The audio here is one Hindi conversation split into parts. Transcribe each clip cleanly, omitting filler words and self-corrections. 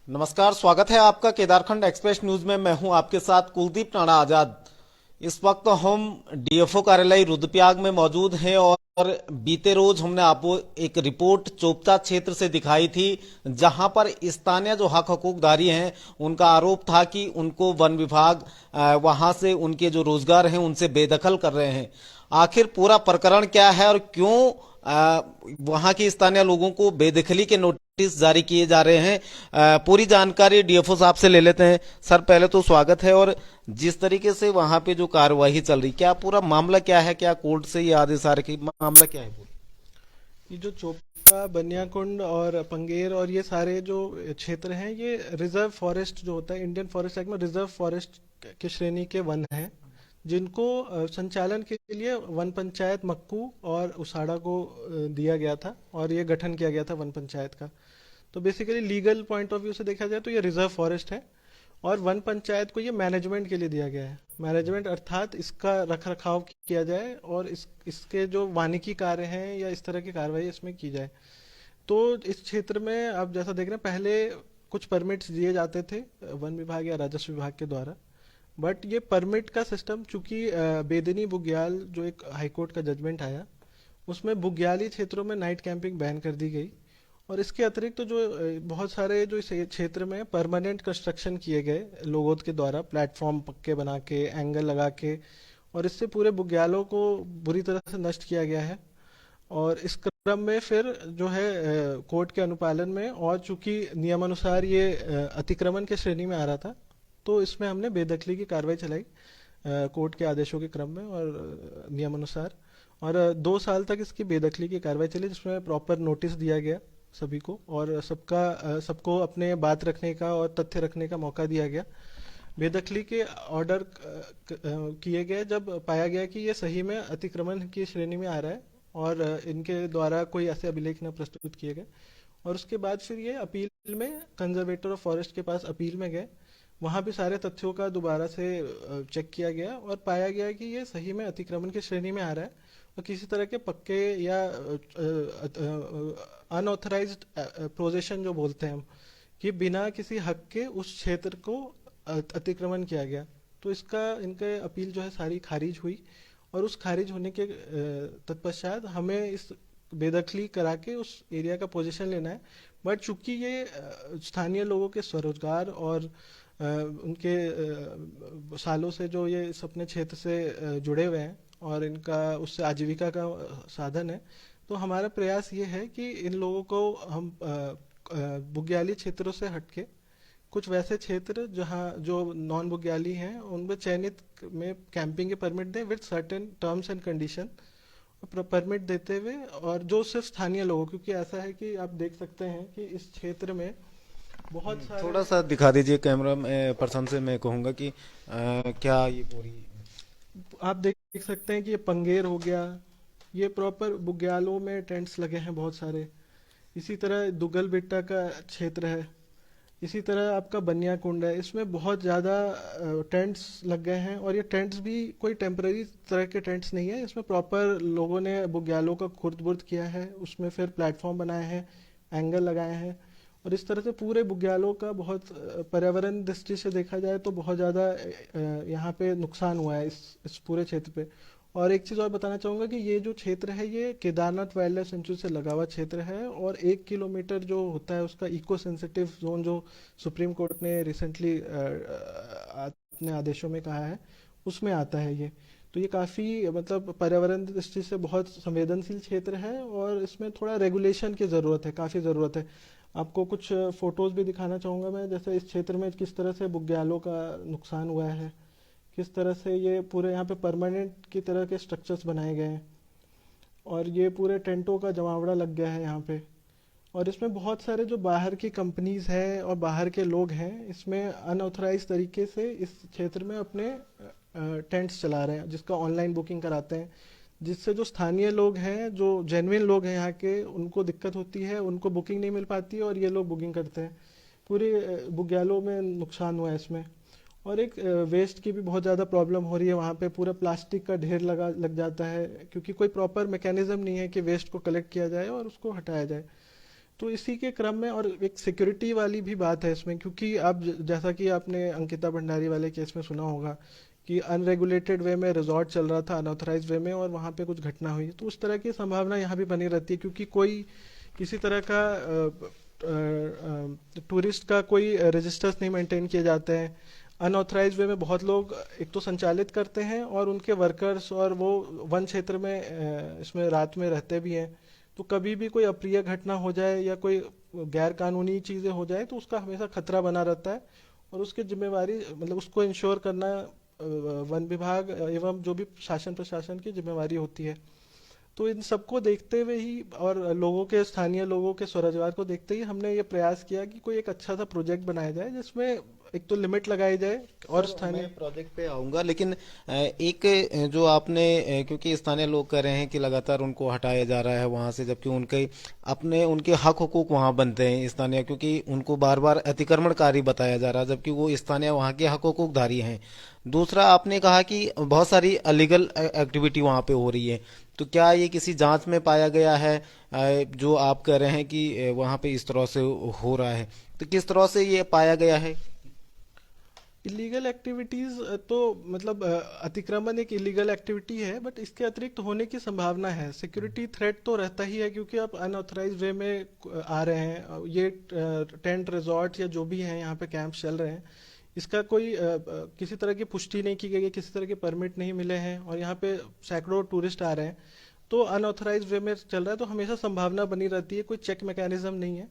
नमस्कार, स्वागत है आपका केदारखंड एक्सप्रेस न्यूज में। मैं हूं आपके साथ कुलदीप नाना आजाद। इस वक्त हम डीएफओ कार्यालय रुद्रप्रयाग में मौजूद हैं और बीते रोज हमने आपको एक रिपोर्ट चोपता क्षेत्र से दिखाई थी, जहां पर स्थानीय जो हक हकूकदारी हैं उनका आरोप था कि उनको वन विभाग वहां से उनके जो रोजगार हैं उनसे बेदखल कर रहे हैं। आखिर पूरा प्रकरण क्या है और क्यों वहां के स्थानीय लोगों को बेदखली के नोटिस जारी किए जा रहे हैं, पूरी जानकारी डीएफओ साहब से ले लेते हैं। सर, पहले तो स्वागत है। और जिस तरीके से वहां पे जो कार्यवाही चल रही, क्या पूरा मामला क्या है? क्या कोर्ट से ये आदेश आ रहे कि मामला क्या है पूरा? ये जो चोपता बनियाकुंड और पंगेर और ये सारे जो क्षेत्र हैं, ये रिजर्व फॉरेस्ट जो होता है इंडियन फॉरेस्ट एक्ट में, रिजर्व फॉरेस्ट की श्रेणी के वन हैं, जिनको संचालन के लिए वन पंचायत मक्कू और उसाड़ा को दिया गया था और ये गठन किया गया था वन पंचायत का। तो basically legal point of view से देखा जाए तो ये रिजर्व फॉरेस्ट है और वन पंचायत को ये मैनेजमेंट के लिए दिया गया है। मैनेजमेंट अर्थात इसका रख रखाव किया जाए और इसके जो वानिकी कार्य हैं या इस तरह की कार्रवाई इसमें की जाए। तो इस क्षेत्र में आप जैसा देख रहे हैं, पहले कुछ परमिट्स दिए जाते थे वन विभाग या राजस्व विभाग के द्वारा। बट ये परमिट का सिस्टम, चूंकि बेदनी बुग्याल जो एक हाईकोर्ट का जजमेंट आया, उसमें बुग्याली क्षेत्रों में नाइट कैंपिंग बैन कर दी गई। और इसके अतिरिक्त तो जो बहुत सारे जो इस क्षेत्र में परमानेंट कंस्ट्रक्शन किए गए लोगों के द्वारा, प्लेटफॉर्म पक्के बना के, एंगल लगा के, और इससे पूरे बुग्यालों को बुरी तरह से नष्ट किया गया है। और इस क्रम में फिर जो है कोर्ट के अनुपालन में, और चूंकि नियमानुसार ये अतिक्रमण के श्रेणी में आ रहा था, तो इसमें हमने बेदखली की कार्रवाई चलाई कोर्ट के आदेशों के क्रम में और नियमानुसार। और 2 साल तक इसकी बेदखली की कार्रवाई चली, जिसमें प्रॉपर नोटिस दिया गया सभी को और सबको अपने बात रखने का और तथ्य रखने का मौका दिया गया। बेदखली के ऑर्डर किए गए जब पाया गया कि ये सही में अतिक्रमण की श्रेणी में आ रहा है और इनके द्वारा कोई ऐसे अभिलेख न प्रस्तुत किए गए। और उसके बाद फिर ये अपील में कंजर्वेटर ऑफ फॉरेस्ट के पास अपील में गए। वहां भी सारे तथ्यों का दोबारा से चेक किया गया और पाया गया कि ये सही में अतिक्रमण की श्रेणी में आ रहा है और किसी तरह के पक्के या अनऑथराइज्ड पोजेशन जो बोलते हैं हम, कि बिना किसी हक के उस क्षेत्र को अतिक्रमण किया गया। तो इसका इनके अपील जो है सारी खारिज हुई और उस खारिज होने के तत्पश्चात हमें इस बेदखली करा के उस एरिया का पोजीशन लेना है। बट चूंकि ये स्थानीय लोगों के स्वरोजगार और उनके सालों से जो ये इस अपने क्षेत्र से जुड़े हुए हैं और इनका उससे आजीविका का साधन है, तो हमारा प्रयास ये है कि इन लोगों को हम बुग्याली क्षेत्रों से हटके कुछ वैसे क्षेत्र जहाँ जो नॉन बुग्याली हैं उनमें चयनित में कैंपिंग के परमिट दें with certain terms and condition, permit देते हुए, और जो सिर्फ स्थानीय लोगों, क्योंकि ऐसा है कि आप देख सकते हैं कि इस क्षेत्र में बहुत सारे। थोड़ा सा दिखा दीजिए कैमरा में पर्सन से। मैं कहूंगा कि क्या ये पूरी। आप देख सकते हैं कि ये पंगेर हो गया, ये प्रॉपर बुग्यालों में टेंट्स लगे हैं बहुत सारे। इसी तरह दुगल बेट्टा का क्षेत्र है। इसी तरह आपका बनिया कुंड है, इसमें बहुत ज़्यादा टेंट्स लग गए हैं। और ये टेंट्स भी कोई टेम्पररी तरह के टेंट्स नहीं है, इसमें प्रॉपर लोगों ने बुग्यालों का खुर्द बुर्द किया है, उसमें फिर प्लेटफॉर्म बनाए हैं, एंगल लगाए हैं। और इस तरह से पूरे बुग्यालों का बहुत पर्यावरण दृष्टि से देखा जाए तो बहुत ज़्यादा यहाँ पे नुकसान हुआ है इस पूरे क्षेत्र पे। और एक चीज़ और बताना चाहूँगा कि ये जो क्षेत्र है ये केदारनाथ वाइल्ड लाइफ सेंचुरी से लगा हुआ क्षेत्र है और 1 किलोमीटर जो होता है उसका इको सेंसिटिव जोन, जो सुप्रीम कोर्ट ने रिसेंटली अपने आदेशों में कहा है, उसमें आता है ये। तो ये काफ़ी मतलब पर्यावरण दृष्टि से बहुत संवेदनशील क्षेत्र है और इसमें थोड़ा रेगुलेशन की ज़रूरत है, काफ़ी ज़रूरत है। आपको कुछ फोटोज़ भी दिखाना चाहूँगा मैं, जैसे इस क्षेत्र में किस तरह से बुग्यालों का नुकसान हुआ है, किस तरह से ये पूरे यहाँ पे परमानेंट की तरह के स्ट्रक्चर्स बनाए गए हैं और ये पूरे टेंटों का जमावड़ा लग गया है यहाँ पे। और इसमें बहुत सारे जो बाहर की कंपनीज हैं और बाहर के लोग हैं, इसमें अनऑथराइज तरीके से इस क्षेत्र में अपने टेंट्स चला रहे हैं, जिसका ऑनलाइन बुकिंग कराते हैं, जिससे जो स्थानीय लोग हैं, जो जेन्युइन लोग हैं यहाँ के, उनको दिक्कत होती है, उनको बुकिंग नहीं मिल पाती और ये लोग बुकिंग करते हैं। पूरे बुग्यालों में नुकसान हुआ है इसमें। और एक वेस्ट की भी बहुत ज़्यादा प्रॉब्लम हो रही है वहाँ पे, पूरा प्लास्टिक का ढेर लग जाता है, क्योंकि कोई प्रॉपर मैकेनिज्म नहीं है कि वेस्ट को कलेक्ट किया जाए और उसको हटाया जाए। तो इसी के क्रम में, और एक सिक्योरिटी वाली भी बात है इसमें, क्योंकि अब जैसा कि आपने अंकिता भंडारी वाले केस में सुना होगा कि अनरेगुलेटेड वे में रिजॉर्ट चल रहा था, अनऑथराइज्ड वे में, और वहाँ पे कुछ घटना हुई, तो उस तरह की संभावना यहाँ भी बनी रहती है, क्योंकि कोई किसी तरह का टूरिस्ट का कोई रजिस्टर्स नहीं मेंटेन किए जाते हैं। अनऑथराइज्ड वे में बहुत लोग एक तो संचालित करते हैं, और उनके वर्कर्स और वो वन क्षेत्र में इसमें रात में रहते भी हैं। तो कभी भी कोई अप्रिय घटना हो जाए या कोई गैर कानूनी चीज़ें हो जाए तो उसका हमेशा खतरा बना रहता है, और उसकी जिम्मेवारी, मतलब उसको इंश्योर करना वन विभाग एवं जो भी शासन प्रशासन की जिम्मेवारी होती है। तो इन सबको देखते हुए ही, और लोगों के, स्थानीय लोगों के स्वरोजगार को देखते ही, हमने ये प्रयास किया कि कोई एक अच्छा सा प्रोजेक्ट बनाया जाए जिसमें एक तो लिमिट लगाई जाए और सर स्थानीय। मैं प्रोजेक्ट पे आऊंगा, लेकिन एक जो आपने क्योंकि स्थानीय लोग कह रहे हैं कि लगातार उनको हटाया जा रहा है वहां से, जबकि उनके अपने उनके हक हुकूक वहां बनते हैं स्थानीय, क्योंकि उनको बार बार अतिक्रमणकारी बताया जा रहा है, जबकि वो स्थानीय वहां के हक हुकूकधारी हैं। दूसरा, आपने कहा कि बहुत सारी अलीगल एक्टिविटी वहां पे हो रही है, तो क्या ये किसी जांच में पाया गया है जो आप कह रहे हैं कि वहां पे इस तरह से हो रहा है, तो किस तरह से ये पाया गया है? इलीगल एक्टिविटीज तो मतलब अतिक्रमण एक इलीगल एक्टिविटी है, बट इसके अतिरिक्त होने की संभावना है। सिक्योरिटी थ्रेट तो रहता ही है, क्योंकि आप अनऑथराइज्ड वे में आ रहे हैं। ये टेंट रिजॉर्ट या जो भी हैं यहाँ पे कैंप चल रहे हैं, इसका कोई किसी तरह की पुष्टि नहीं की गई है, किसी तरह के परमिट नहीं मिले हैं, और यहाँ पे सैकड़ों टूरिस्ट आ रहे हैं। तो अनऑथराइज्ड वे में चल रहा है, तो हमेशा संभावना बनी रहती है, कोई चेक मैकेनिज्म नहीं है।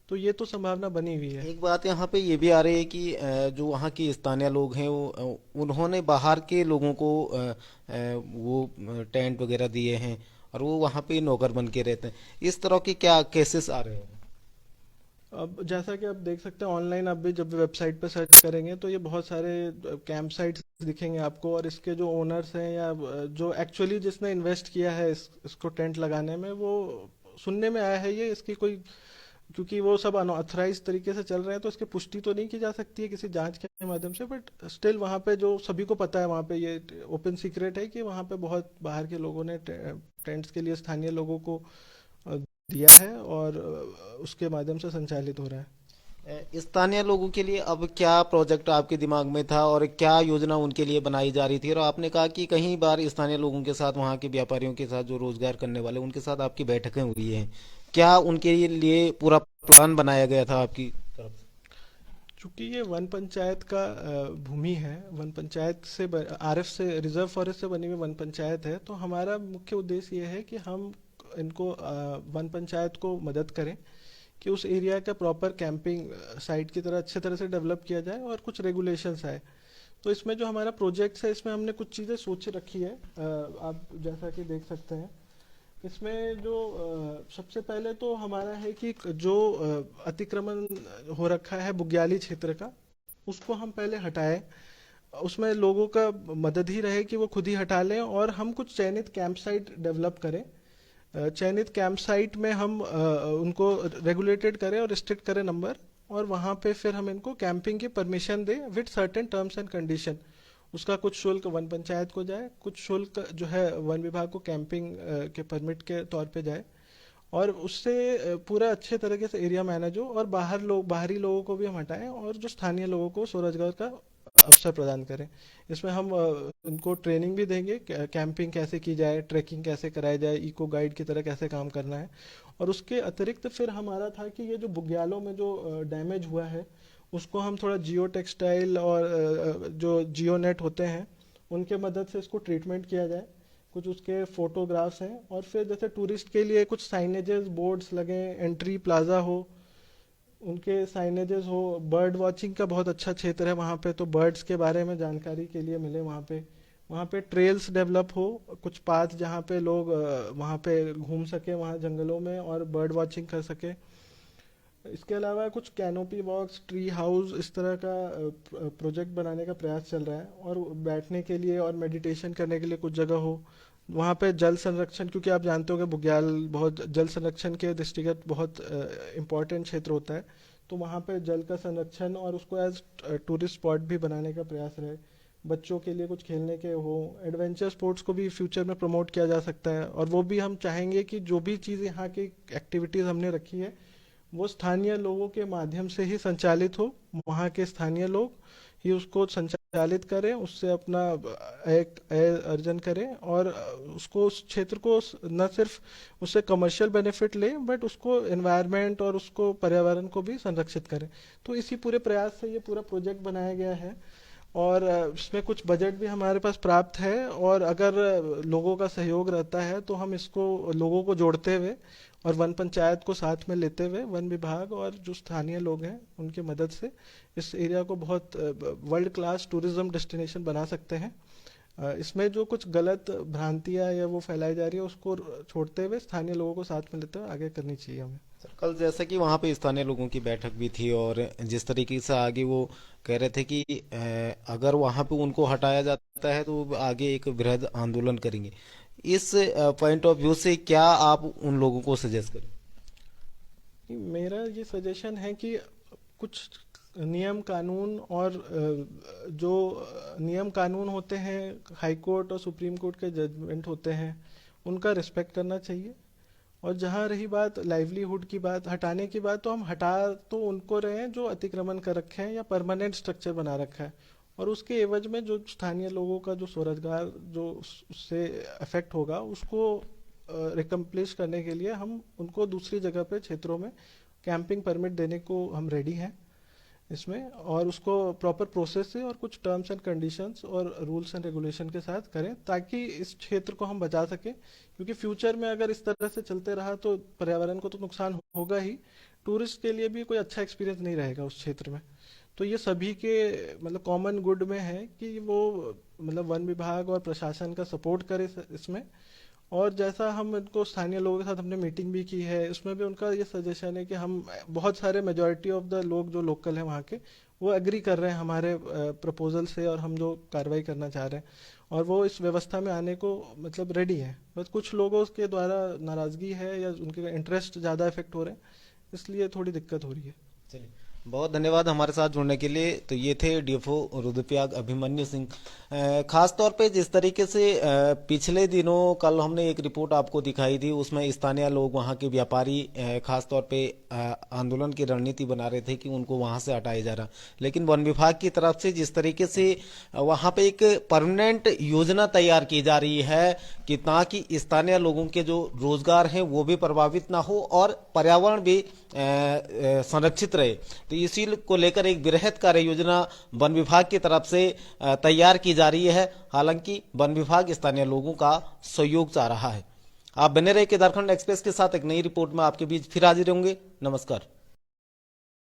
तो ये तो संभावना बनी हुई है। एक बात यहाँ पे ये भी आ रही है कि जो वहाँ के स्थानीय लोग हैं वो उन्होंने बाहर के लोगों को वो टेंट वगैरह दिए हैं, और वो वहाँ पे नौकर बन के रहते हैं। इस तरह के क्या केसेस आ रहे हैं? अब जैसा कि आप देख सकते हैं ऑनलाइन, आप भी जब वेबसाइट पर सर्च करेंगे तो ये बहुत सारे कैंप साइट्स दिखेंगे आपको, और इसके जो ओनर्स हैं या जो एक्चुअली जिसने इन्वेस्ट किया है इसको टेंट लगाने में, वो सुनने में आया है ये, इसकी कोई, क्योंकि वो सब अनऑथराइज तरीके से चल रहे हैं, तो इसकी पुष्टि तो नहीं की जा सकती है किसी जांच के माध्यम से, बट स्टिल वहाँ पे जो सभी को पता है, वहाँ पे ये ओपन सीक्रेट है कि वहाँ पे बहुत बाहर के लोगों ने टेंट्स के लिए स्थानीय लोगों को दिया है, और उसके माध्यम से संचालित हो रहा है। स्थानीय लोगों के लिए अब क्या प्रोजेक्ट आपके दिमाग में था, और क्या योजना उनके लिए बनाई जा रही थी? और आपने कहा कि कई बार स्थानीय लोगों के साथ, वहाँ के व्यापारियों के साथ, जो रोजगार करने वाले, उनके साथ आपकी बैठकें हुई हैं। क्या उनके लिए पूरा प्लान बनाया गया था आपकी तरफ से? चूंकि ये वन पंचायत का भूमि है, वन पंचायत से आरएफ से, रिजर्व फॉरेस्ट से बनी हुई वन पंचायत है, तो हमारा मुख्य उद्देश्य ये है कि हम इनको वन पंचायत को मदद करें कि उस एरिया का प्रॉपर कैंपिंग साइट की तरह अच्छे तरह से डेवलप किया जाए, और कुछ रेगुलेशंस आए। तो इसमें जो हमारा प्रोजेक्ट है, इसमें हमने कुछ चीज़ें सोच रखी है, आप जैसा कि देख सकते हैं। इसमें जो सबसे पहले तो हमारा है कि जो अतिक्रमण हो रखा है बुग्याली क्षेत्र का, उसको हम पहले हटाएं। उसमें लोगों का मदद ही रहे कि वो खुद ही हटा लें, और हम कुछ चयनित कैंप साइट डेवलप करें। चयनित कैंप साइट में हम उनको रेगुलेटेड करें और रिस्ट्रिक्ट करें नंबर, और वहाँ पे फिर हम इनको कैंपिंग की परमिशन दें with certain terms and condition. उसका कुछ शुल्क वन पंचायत को जाए, कुछ शुल्क जो है वन विभाग को कैंपिंग के परमिट के तौर पे जाए, और उससे पूरा अच्छे तरीके से एरिया मैनेज हो, और बाहरी लोगों को भी हम हटाएं, और जो स्थानीय लोगों को स्वरोजगार का अवसर प्रदान करें। इसमें हम उनको ट्रेनिंग भी देंगे, कैंपिंग कैसे की जाए, ट्रैकिंग कैसे कराया जाए, इको गाइड की तरह कैसे काम करना है। और उसके अतिरिक्त फिर हमारा था कि ये जो बुग्यालों में जो डैमेज हुआ है, उसको हम थोड़ा जियो टेक्सटाइल और जो जियो नेट होते हैं, उनके मदद से इसको ट्रीटमेंट किया जाए। कुछ उसके फोटोग्राफ्स हैं, और फिर जैसे टूरिस्ट के लिए कुछ साइनेजेस बोर्ड्स लगे, एंट्री प्लाजा हो, उनके साइनेजेस हो। बर्ड वॉचिंग का बहुत अच्छा क्षेत्र है वहाँ पे, तो बर्ड्स के बारे में जानकारी के लिए मिले वहाँ पे। वहाँ पे ट्रेल्स डेवलप हो, कुछ पाथ जहाँ पे लोग वहाँ पे घूम सके, वहाँ जंगलों में, और बर्ड वॉचिंग कर सके। इसके अलावा कुछ कैनोपी वॉक्स, ट्री हाउस, इस तरह का प्रोजेक्ट बनाने का प्रयास चल रहा है, और बैठने के लिए और मेडिटेशन करने के लिए कुछ जगह हो। वहाँ पे जल संरक्षण, क्योंकि आप जानते हो कि बुग्याल बहुत जल संरक्षण के दृष्टिगत बहुत इम्पोर्टेंट क्षेत्र होता है, तो वहाँ पे जल का संरक्षण और उसको एज टूरिस्ट स्पॉट भी बनाने का प्रयास रहे। बच्चों के लिए कुछ खेलने के हो, एडवेंचर स्पोर्ट्स को भी फ्यूचर में प्रमोट किया जा सकता है, और वो भी हम चाहेंगे कि जो भी चीज़ यहाँ की एक्टिविटीज़ हमने रखी है, वो स्थानीय लोगों के माध्यम से ही संचालित हो, वहाँ के स्थानीय लोग ही उसको संचालित करें, उससे अपना एक आय अर्जन करें और उसको उस क्षेत्र को न सिर्फ उससे कमर्शियल बेनिफिट ले बट उसको एनवायरनमेंट और उसको पर्यावरण को भी संरक्षित करें। तो इसी पूरे प्रयास से ये पूरा प्रोजेक्ट बनाया गया है और इसमें कुछ बजट भी हमारे पास प्राप्त है और अगर लोगों का सहयोग रहता है तो हम इसको लोगों को जोड़ते हुए और वन पंचायत को साथ में लेते हुए वन विभाग और जो स्थानीय लोग हैं उनकी मदद से इस एरिया को बहुत वर्ल्ड क्लास टूरिज्म डेस्टिनेशन बना सकते हैं। इसमें जो कुछ गलत भ्रांतियां या वो फैलाई जा रही है उसको छोड़ते हुए स्थानीय लोगों को साथ में लेते हुए आगे करनी चाहिए हमें। सर, कल जैसा कि वहाँ पे स्थानीय लोगों की बैठक भी थी और जिस तरीके से आगे वो कह रहे थे कि अगर वहाँ पे उनको हटाया जाता है तो वो आगे एक बृहद आंदोलन करेंगे। इस पॉइंट ऑफ व्यू से क्या आप उन लोगों को सजेस्ट करें? मेरा ये सजेशन है कि कुछ नियम कानून और जो नियम कानून होते हैं, हाई कोर्ट और सुप्रीम कोर्ट के जजमेंट होते हैं, उनका रिस्पेक्ट करना चाहिए। और जहाँ रही बात लाइवलीहुड की बात, हटाने की बात, तो हम हटा तो उनको रहे हैं जो अतिक्रमण कर रखे हैं या परमानेंट स्ट्रक्चर बना रखा है और उसके एवज में जो स्थानीय लोगों का जो स्वरोजगार जो उससे अफेक्ट होगा उसको रिकम्प्लिश करने के लिए हम उनको दूसरी जगह पे क्षेत्रों में कैंपिंग परमिट देने को हम रेडी हैं इसमें, और उसको प्रॉपर प्रोसेस से और कुछ टर्म्स एंड कंडीशंस और रूल्स एंड रेगुलेशन के साथ करें ताकि इस क्षेत्र को हम बचा सकें। क्योंकि फ्यूचर में अगर इस तरह से चलते रहा तो पर्यावरण को तो नुकसान होगा ही, टूरिस्ट के लिए भी कोई अच्छा एक्सपीरियंस नहीं रहेगा उस क्षेत्र में। तो ये सभी के मतलब कॉमन गुड में है कि वो मतलब वन विभाग और प्रशासन का सपोर्ट करे इसमें। और जैसा हम इनको स्थानीय लोगों के साथ हमने मीटिंग भी की है, उसमें भी उनका ये सजेशन है कि हम बहुत सारे मेजॉरिटी ऑफ द लोग जो लोकल हैं वहाँ के, वो एग्री कर रहे हैं हमारे प्रपोजल से और हम जो कार्रवाई करना चाह रहे हैं और वो इस व्यवस्था में आने को मतलब रेडी है। बस कुछ लोगों के द्वारा नाराजगी है या उनके इंटरेस्ट ज़्यादा इफेक्ट हो रहे हैं, इसलिए थोड़ी दिक्कत हो रही है। चलिए, बहुत धन्यवाद हमारे साथ जुड़ने के लिए। तो ये थे डीएफओ रुद्रप्रयाग अभिमन्यु सिंह। खास तौर पे जिस तरीके से पिछले दिनों कल हमने एक रिपोर्ट आपको दिखाई थी, उसमें स्थानीय लोग, वहाँ के व्यापारी खास तौर पे आंदोलन की रणनीति बना रहे थे कि उनको वहाँ से हटाया जा रहा, लेकिन वन विभाग की तरफ से जिस तरीके से वहाँ पे एक परमानेंट योजना तैयार की जा रही है कि ताकि स्थानीय लोगों के जो रोजगार हैं वो भी प्रभावित ना हो और पर्यावरण भी संरक्षित रहे, तो इसी को लेकर एक बृहद कार्य योजना वन विभाग की तरफ से तैयार की जा रही है। हालांकि वन विभाग स्थानीय लोगों का सहयोग चाह रहा है। आप बने रहे केदारखंड एक्सप्रेस के साथ, एक नई रिपोर्ट में आपके बीच फिर हाजिर होंगे। नमस्कार।